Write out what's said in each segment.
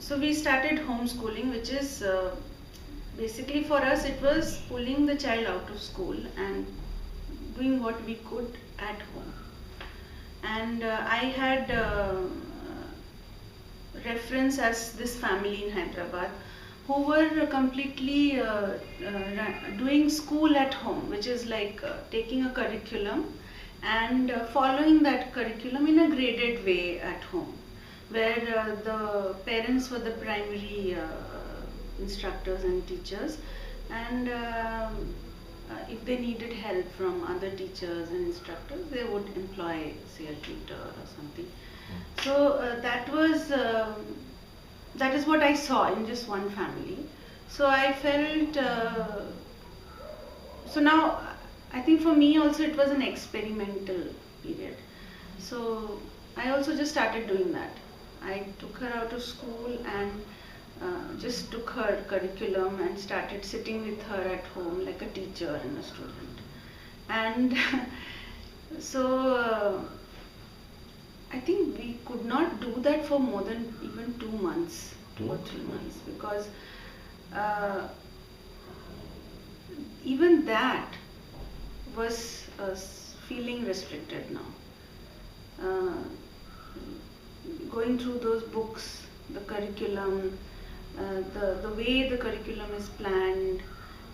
So we started homeschooling, which is basically for us it was pulling the child out of school and doing what we could at home. And I had reference as this family in Hyderabad who were completely doing school at home, which is like taking a curriculum and following that curriculum in a graded way at home, where the parents were the primary instructors and teachers, and if they needed help from other teachers and instructors, they would employ, say, a tutor or something. So that is what I saw in just one family. So I felt, so now I think for me also it was an experimental period. So I also just started doing that. I took her out of school and just took her curriculum and started sitting with her at home like a teacher and a student. And so I think we could not do that for more than even 2 months, 2 or 3 months, because even that was feeling restricted now. Going through those books, the curriculum, the way the curriculum is planned,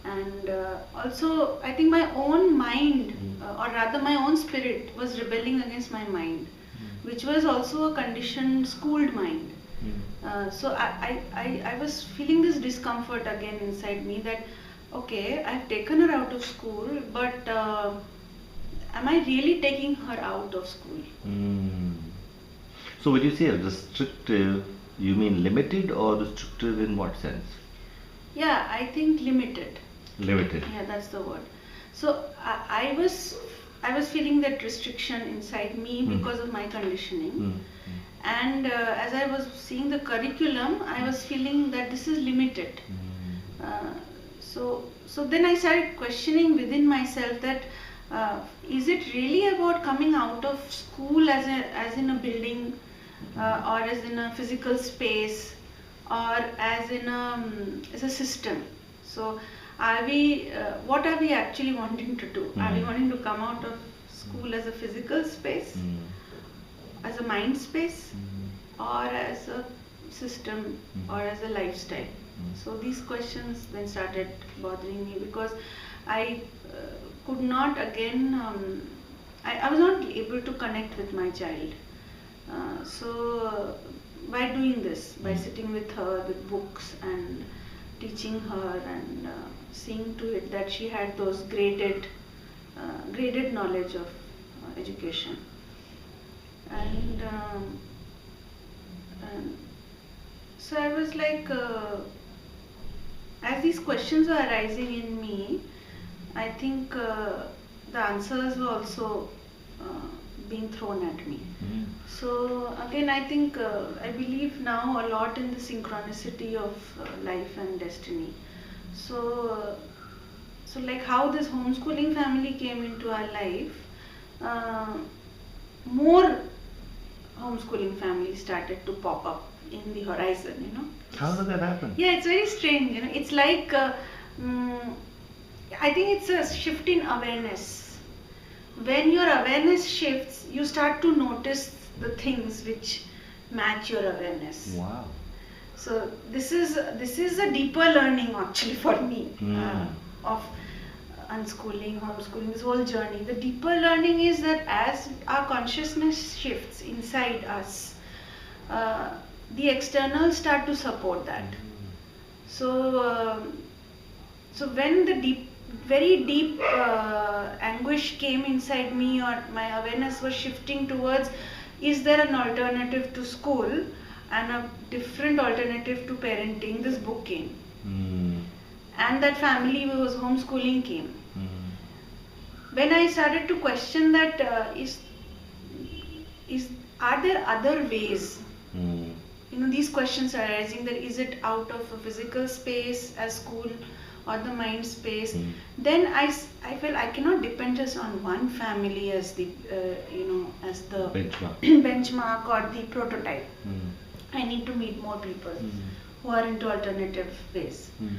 and also I think my own mind, or rather my own spirit, was rebelling against my mind, which was also a conditioned, schooled mind. So I was feeling this discomfort again inside me that, okay, I've taken her out of school, but am I really taking her out of school? So when you say restrictive, you mean limited or restrictive in what sense? Yeah, I think limited. Limited. Yeah, that's the word. So I was feeling that restriction inside me because of my conditioning. And as I was seeing the curriculum, I was feeling that this is limited. So then I started questioning within myself that is it really about coming out of school as in a building, or as in a physical space, or as in as a system? So are we what are we actually wanting to do? Are we wanting to come out of school as a physical space, as a mind space, or as a system, or as a lifestyle? So these questions then started bothering me, because I could not again, I was not able to connect with my child. So by doing this, by sitting with her with books and teaching her and seeing to it that she had those graded knowledge of education. And so I was like, as these questions were arising in me, I think the answers were also being thrown at me. So again, I think I believe now a lot in the synchronicity of life and destiny. So like how this homeschooling family came into our life, more homeschooling families started to pop up in the horizon, How did that happen? Yeah, it's very strange, It's like, I think it's a shift in awareness. When your awareness shifts, you start to notice the things which match your awareness. Wow. So this is a deeper learning actually for me of unschooling, homeschooling, this whole journey. The deeper learning is that as our consciousness shifts inside us, the externals start to support that. So when the very deep anguish came inside me, or my awareness was shifting towards, is there an alternative to school and a different alternative to parenting, this book came. And that family who was homeschooling came. When I started to question that, are there other ways? These questions are arising, that is it out of a physical space as school or the mind space? Then I felt I cannot depend just on one family as the as the benchmark benchmark or the prototype. I need to meet more people who are into alternative ways. Mm.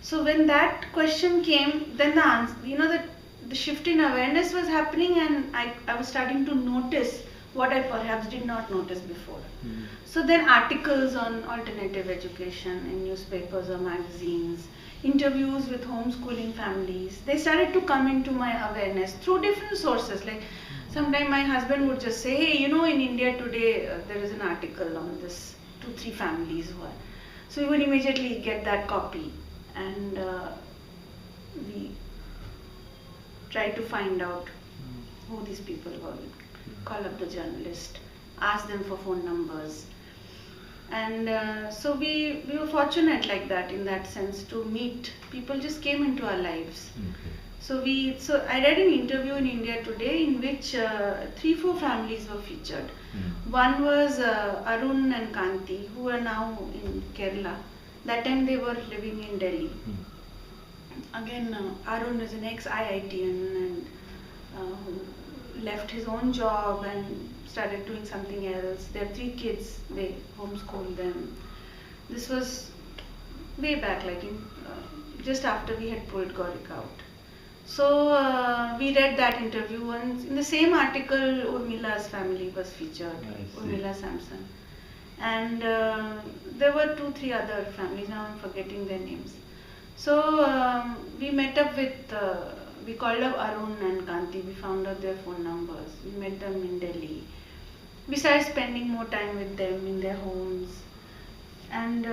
So when that question came, then the answer, the shift in awareness was happening, and I was starting to notice what I perhaps did not notice before. So then articles on alternative education in newspapers or magazines, interviews with homeschooling families, they started to come into my awareness through different sources. Like sometimes my husband would just say, hey, in India today there is an article on this 2-3 families who are. So we would immediately get that copy, and we try to find out who these people were, call up the journalist, ask them for phone numbers. And so we were fortunate like that, in that sense, to meet people. Just came into our lives. Okay. So I read an interview in India Today in which 3-4 families were featured. One was Arun and Kanti, who are now in Kerala. That time they were living in Delhi. Again, Arun is an ex-IITian and who left his own job and started doing something else. There are 3 kids, they homeschooled them. This was way back, like just after we had pulled Gaurika out. So we read that interview, and in the same article Urmila's family was featured, Urmila Samson. And there were 2-3 other families, now I'm forgetting their names. So we met up with, we called up Arun and Kanti, we found out their phone numbers, we met them in Delhi. We started spending more time with them in their homes, and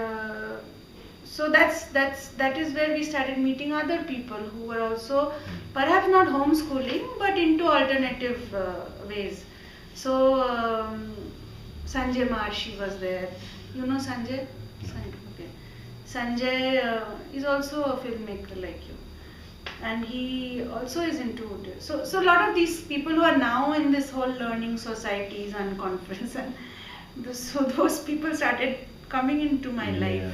so that is where we started meeting other people who were also perhaps not homeschooling but into alternative ways. So Sanjay Marshi was there. You know Sanjay? Okay. Sanjay is also a filmmaker like you, and he also is into it. So a lot of these people who are now in this whole learning societies and conference, and so those people started coming into my life.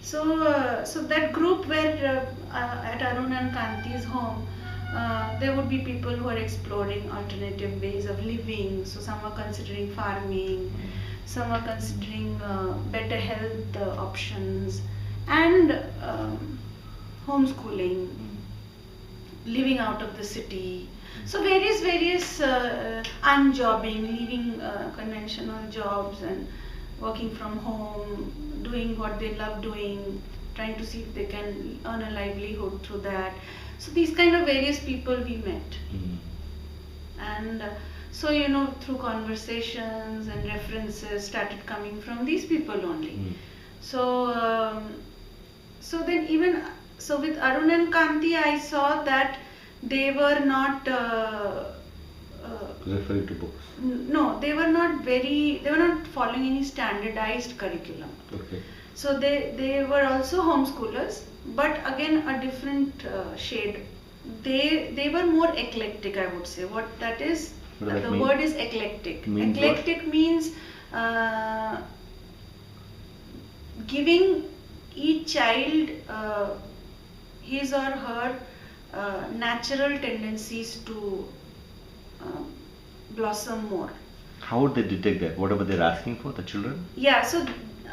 So that group where at Arun and Kanti's home, there would be people who are exploring alternative ways of living. So some are considering farming, some are considering better health options, and homeschooling, living out of the city. So various unjobbing, leaving conventional jobs and working from home, doing what they love doing, trying to see if they can earn a livelihood through that. So these kind of various people we met. And so through conversations and references started coming from these people only. So then with Arun and Kanti, I saw that they were not referring to books. No, they were not following any standardized curriculum. Okay. So they were also homeschoolers, but again a different shade. They were more eclectic, I would say. What that is, the word is eclectic. Eclectic means giving each child his or her natural tendencies to blossom more. How would they detect that? Whatever they're asking for, the children? Yeah, so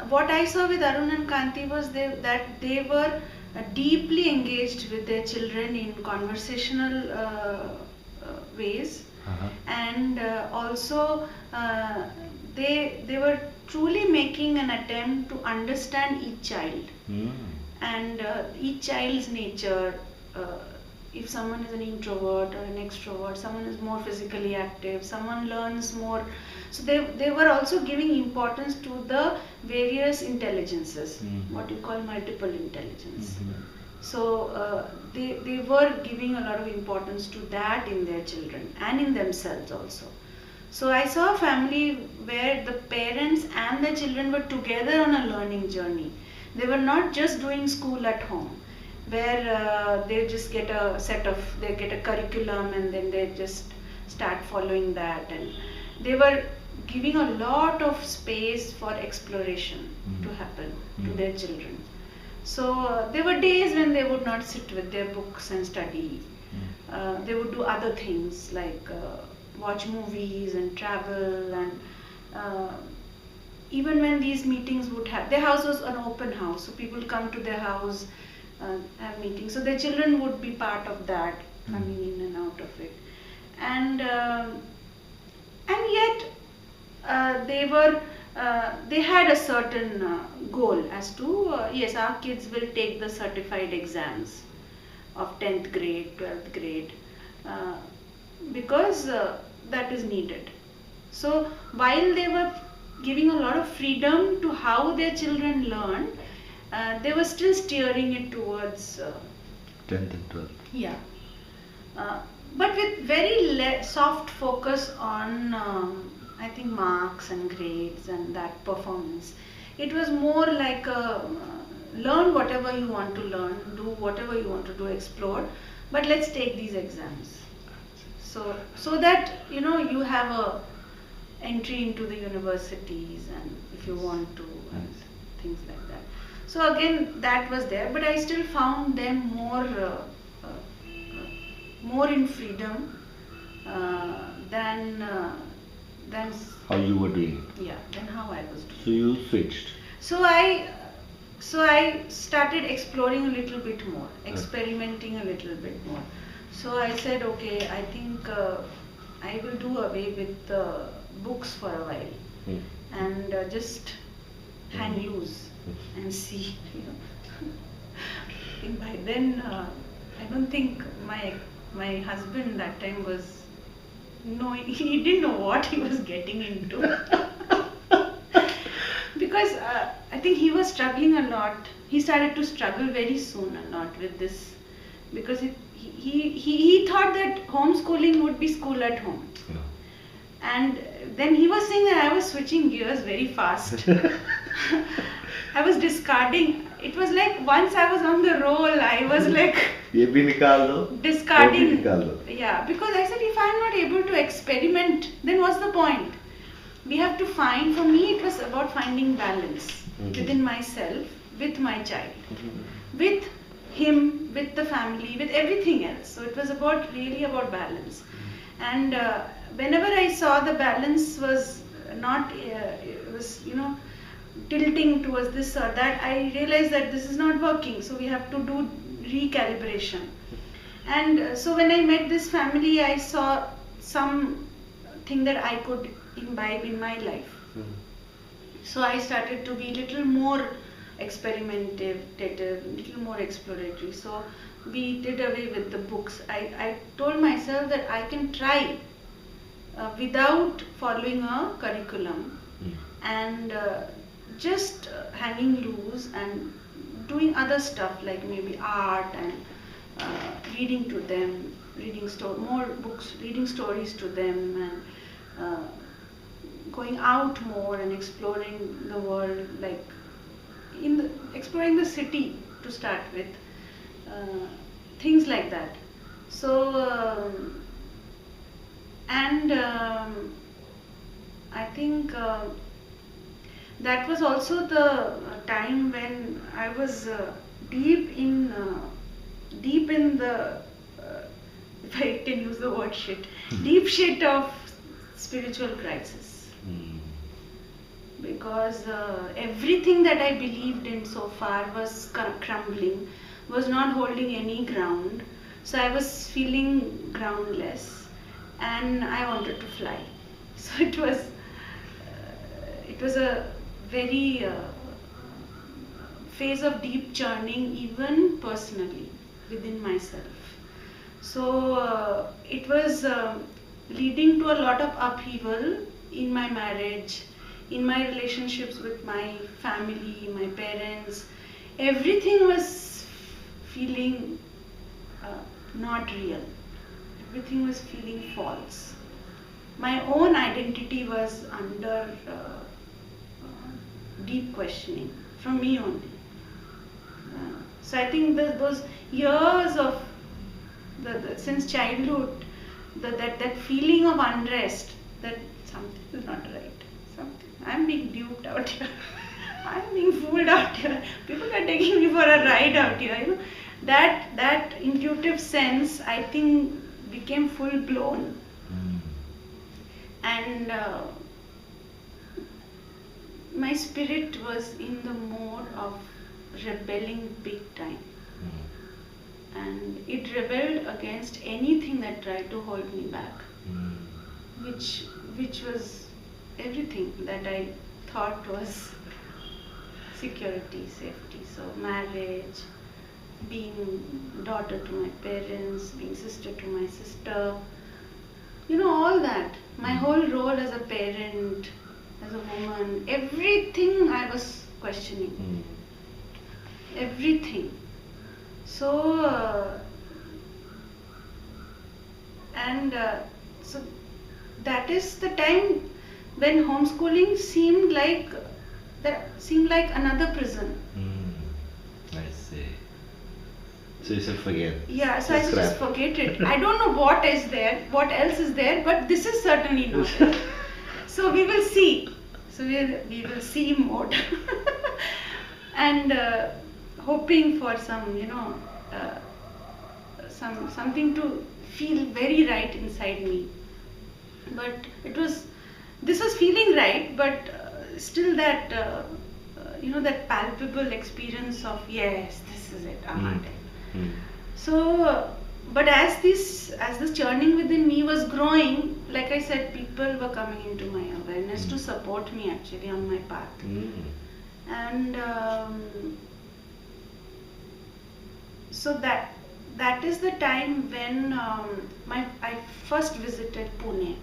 what I saw with Arun and Kanti was that they were deeply engaged with their children in conversational ways, and also they were truly making an attempt to understand each child and each child's nature. If someone is an introvert or an extrovert, someone is more physically active, someone learns more. So they were also giving importance to the various intelligences, what you call multiple intelligence. So they were giving a lot of importance to that in their children and in themselves also. So I saw a family where the parents and the children were together on a learning journey. They were not just doing school at home, where they just get a curriculum and then they just start following that, and they were giving a lot of space for exploration to happen to their children. So there were days when they would not sit with their books and study. They would do other things like watch movies and travel and even when these meetings would have, their house was an open house, so people come to their house, have meetings, so their children would be part of that, coming in and out of it. And yet they had a certain goal as to, yes, our kids will take the certified exams of 10th grade, 12th grade, because that is needed. So while they were giving a lot of freedom to how their children learn, they were still steering it towards 10th and 12th. Yeah. But with very soft focus on, I think, marks and grades and that performance. It was more like learn whatever you want to learn, do whatever you want to do, explore, but let's take these exams. So that, you know, you have a entry into the universities, and if you want to, and things like that. So again, that was there, but I still found them more in freedom than How you were doing it. Yeah, than how I was doing. So you switched. So I started exploring a little bit more, experimenting a little bit more. So I said, okay, I think I will do away with books for a while, and just hang loose and see. You know. I think by then, I don't think my husband that time was, no, he didn't know what he was getting into. Because I think he was struggling a lot. He started to struggle very soon a lot with this, because he thought that homeschooling would be school at home. Yeah. And then he was saying that I was switching gears very fast. I was discarding. It was like once I was on the roll, I was like ये भी निकाल दो, discarding. वो भी निकाल दो. Yeah, because I said if I am not able to experiment, then what's the point? We have to find, for me it was about finding balance within myself, with my child, with him, with the family, with everything else. So it was really about balance. And whenever I saw the balance was not, it was, you know, tilting towards this or that, I realized that this is not working. So we have to do recalibration. And so when I met this family, I saw something that I could imbibe in my life. So I started to be a little more experimentative, little more exploratory. So we did away with the books. I told myself that I can try without following a curriculum, and just hanging loose and doing other stuff like maybe art and reading to them, more books, reading stories to them, and going out more and exploring the world, like exploring the city to start with, things like that. So I think that was also the time when I was deep in the, if I can use the word shit, deep shit of spiritual crisis. Because everything that I believed in so far was crumbling, was not holding any ground. So I was feeling groundless, and I wanted to fly. So it was a very phase of deep churning, even personally within myself. So it was leading to a lot of upheaval in my marriage, in my relationships with my family, my parents. Everything was feeling not real. Everything was feeling false. My own identity was under deep questioning from me only. So I think those years of since childhood, that feeling of unrest, that something is not right. I'm being duped out here. I'm being fooled out here. People are taking me for a ride out here. You know, that intuitive sense, I think, became full blown. My my spirit was in the mode of rebelling big time. And it rebelled against anything that tried to hold me back, which was everything that I thought was security, safety. So marriage, being daughter to my parents, being sister to my sister, all that. My whole role as a parent, as a woman, everything I was questioning. Everything. So, so that is the time when homeschooling seemed like another prison. I see. So you said forget. Yeah, so I just forget it. I don't know what else is there, but this is certainly not there. So we will see. So we will see mode. And hoping for some, something to feel very right inside me. But this was feeling right, but still that, that palpable experience of, yes, this is it, So, but as this churning within me was growing, like I said, people were coming into my awareness to support me actually on my path. And so that is the time when I first visited Pune.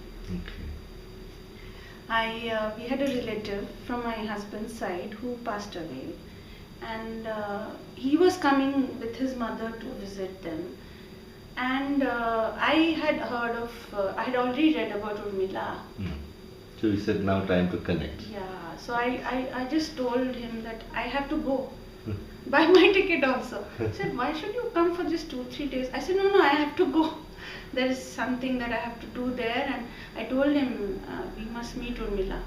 We had a relative from my husband's side who passed away, and he was coming with his mother to visit them. And I had already read about Urmila. So you said now time to connect. Yeah, so I just told him that I have to go. Buy my ticket also. He said, why should you come for just 2-3 days? I said, no, I have to go. There is something that I have to do there. And I told him, we must meet Urmila.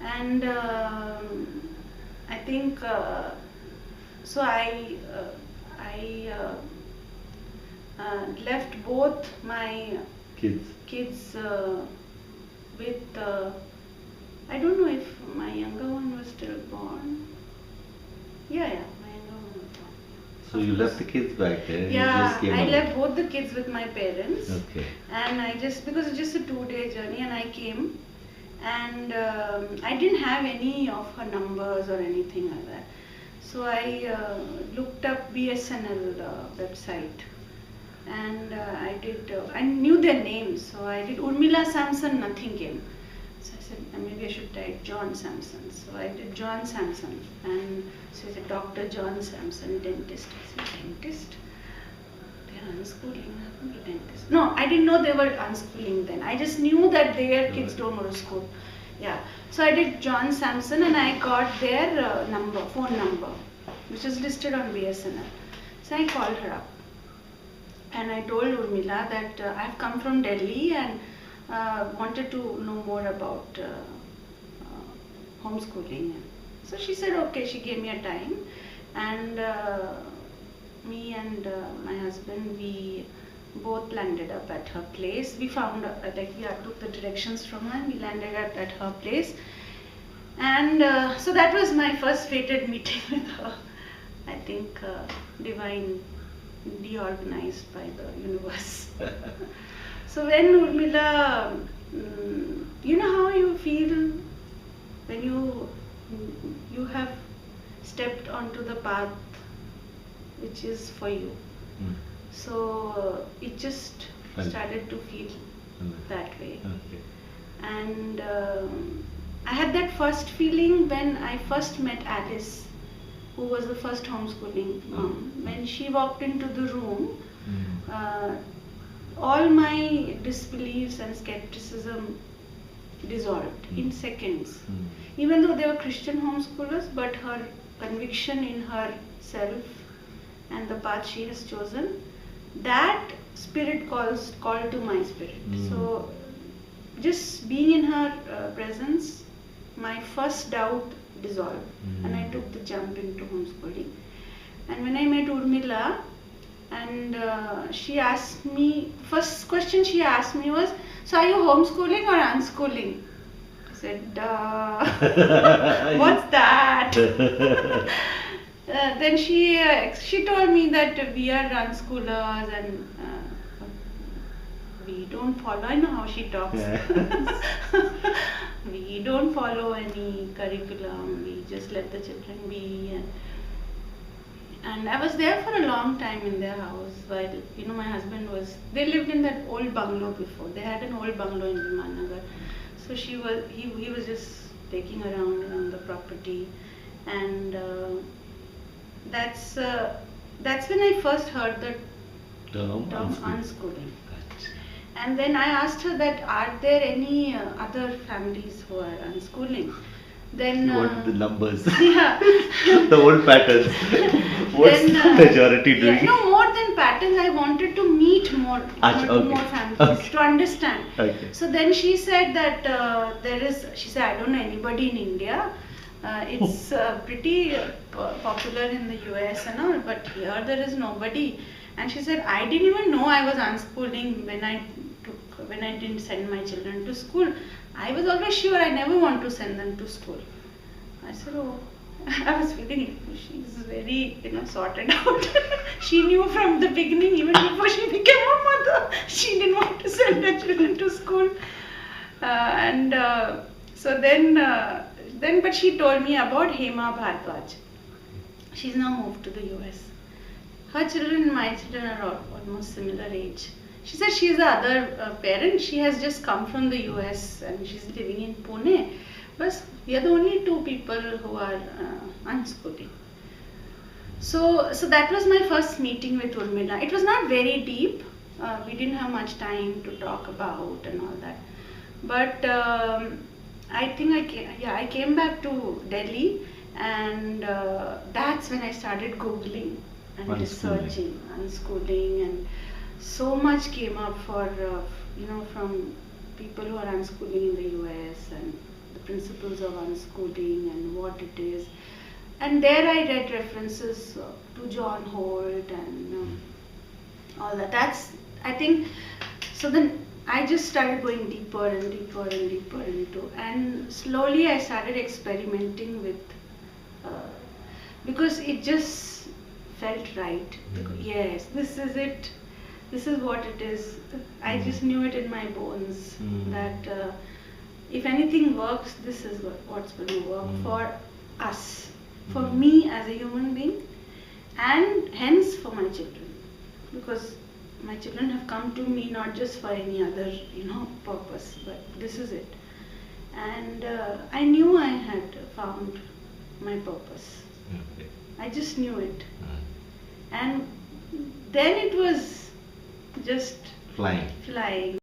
And I think, so I left both my kids with, I don't know if my younger one was still born. Yeah, my younger one was born. So you left the kids back there? And Yeah, you just came I along. left both the kids with my parents. Okay. And because it's just a 2-day journey, and I came. And I didn't have any of her numbers or anything like that. So I looked up BSNL website. And I knew their names. So I did Urmila Samson, nothing came. So I said, maybe I should type John Samson. So I did John Samson. And so he said, Dr. John Samson, dentist. I said, dentist? They're unschooling, I don't do dentist. No, I didn't know they were unschooling then. I just knew that their kids don't go to school. Yeah. So I did John Samson and I got their phone number, which is listed on BSNL. So I called her up. And I told Urmila that I have come from Delhi and wanted to know more about homeschooling. So she said, okay, she gave me a time. And me and my husband, we both landed up at her place. We found, we took the directions from her and we landed up at her place. And so that was my first fated meeting with her. I think divine, deorganized by the universe. So when Urmila, you know how you feel when you have stepped onto the path which is for you. So it just started to feel that way. And I had that first feeling when I first met Alice, who was the first homeschooling mom. When she walked into the room, all my disbeliefs and skepticism dissolved in seconds. Even though they were Christian homeschoolers, but her conviction in herself and the path she has chosen, that spirit called to my spirit. So just being in her presence, my first doubt dissolved and I took the jump into homeschooling. And when I met Urmila, and she asked me, first question she asked me was, so are you homeschooling or unschooling? I said, duh, what's that? Then she told me that we are unschoolers and we don't follow. I know how she talks. We don't follow any curriculum. We just let the children be. And I was there for a long time in their house while, my husband they lived in that old bungalow before. They had an old bungalow in Vimannagar. So he was just taking around the property. And that's when I first heard the term unschooling. And then I asked her that, are there any other families who are unschooling? Then you wanted the numbers. Yeah. The old patterns. What's the majority doing? Yeah, no, more than patterns, I wanted to meet more families to understand. Okay. So then she said that she said, I don't know anybody in India. It's pretty popular in the US and all, but here there is nobody. And she said, I didn't even know I was unschooling when I didn't send my children to school. I was always sure I never want to send them to school. I said, oh, I was feeling she's very, sorted out. She knew from the beginning, even before she became a mother, she didn't want to send her children to school. So then, but she told me about Hema Bhardwaj. She's now moved to the US. Her children and my children are almost similar age. She said she's the other parent. She has just come from the US and she's living in Pune. But we are the only two people who are unschooling. So that was my first meeting with Urmila. It was not very deep. We didn't have much time to talk about and all that. But I think I came back to Delhi, and that's when I started Googling and researching unschooling, and so much came up for from people who are unschooling in the US and the principles of unschooling and what it is. And there I read references to John Holt and all that. I think, so then I just started going deeper and deeper and deeper into, and slowly I started experimenting with, because it just felt right. Yes, this is it. This is what it is. I just knew it in my bones that if anything works, this is what's going to work for us, for me as a human being, and hence for my children, because my children have come to me not just for any other purpose, but this is it. And I knew I had found my purpose. Okay. I just knew it. And then it was just flying.